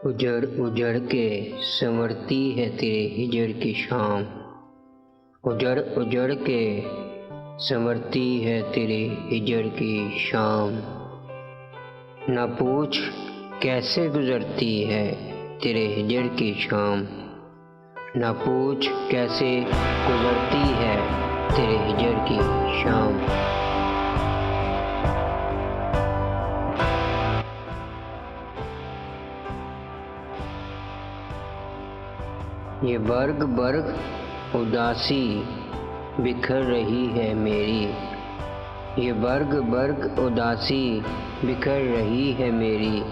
उजड़ उजड़ के संवरती है तेरे हिजर की शाम। उजड़ उजड़ के संवरती है तेरे हिजर की शाम। न पूछ कैसे गुजरती है तेरे हिजर की शाम। न पूछ कैसे गुजरती है तेरे हिजर की शाम। ये बर्ग बर्ग उदासी बिखर रही है मेरी। ये बर्ग बर्ग उदासी बिखर रही है मेरी,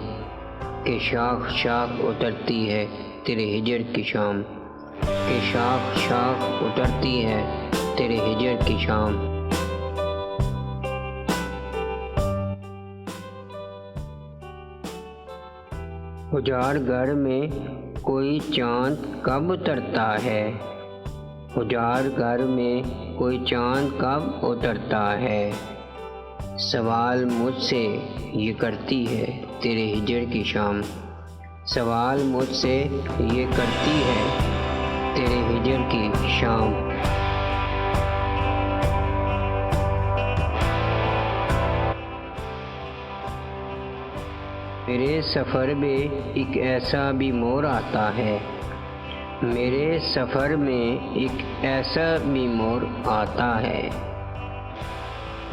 कि शाख शाख उतरती है तेरे हिजर की शाम। कि शाख शाख उतरती है तेरे हिजर की शाम। उजाड़ घर में कोई चांद कब उतरता है। उजाड़ घर में कोई चांद कब उतरता है। सवाल मुझसे ये करती है तेरे हिजर की शाम। सवाल मुझसे ये करती है तेरे हिजर की शाम। मेरे सफ़र में एक ऐसा भी मोड़ आता है। मेरे सफ़र में एक ऐसा भी मोड़ आता है,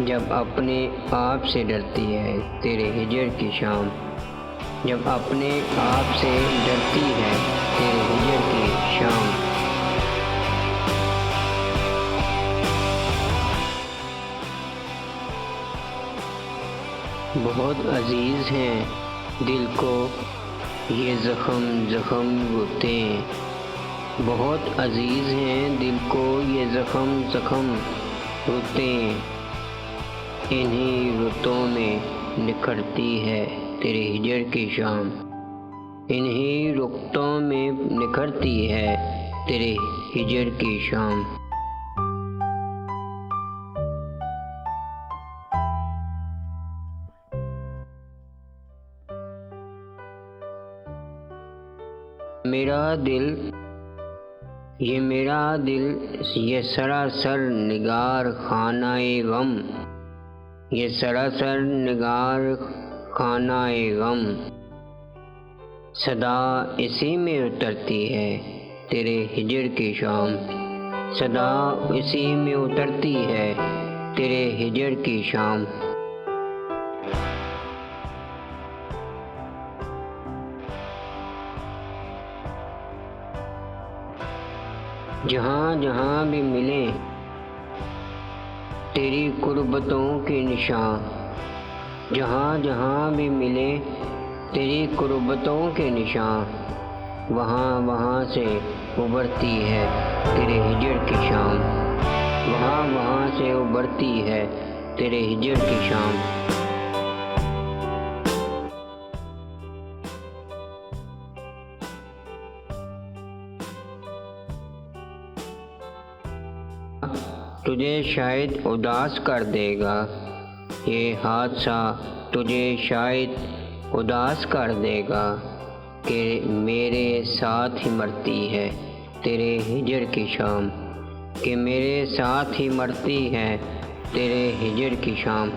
जब अपने आप से डरती है तेरे हिजर की शाम। जब अपने आप से डरती है तेरे हिजर की शाम। बहुत अजीज़ हैं दिल को ये ज़ख़म ज़ख़म रुतें। बहुत अजीज़ हैं दिल को ये ज़ख़म ज़ख़म रुतें। इन्हीं रुतों में निखरती है तेरे हिजर की शाम। इन्हीं रुतों में निखरती है तेरे हिजर की शाम। मेरा दिल ये सरासर निगार खानाए गम। ये सरासर निगार खानाए गम। सदा इसी में उतरती है तेरे हिजर की शाम। सदा इसी में उतरती है तेरे हिजर की शाम। जहाँ जहाँ भी मिले तेरी कुर्बतों के निशान। जहाँ जहाँ भी मिले तेरी कुर्बतों के निशान, वहाँ वहाँ से उभरती है तेरे हिजर की शाम। वहाँ वहाँ से उभरती है तेरे हिजर की शाम। तुझे शायद उदास कर देगा ये हादसा। तुझे शायद उदास कर देगा कि मेरे साथ ही मरती है तेरे हिजर की शाम। कि मेरे साथ ही मरती है तेरे हिजर की शाम।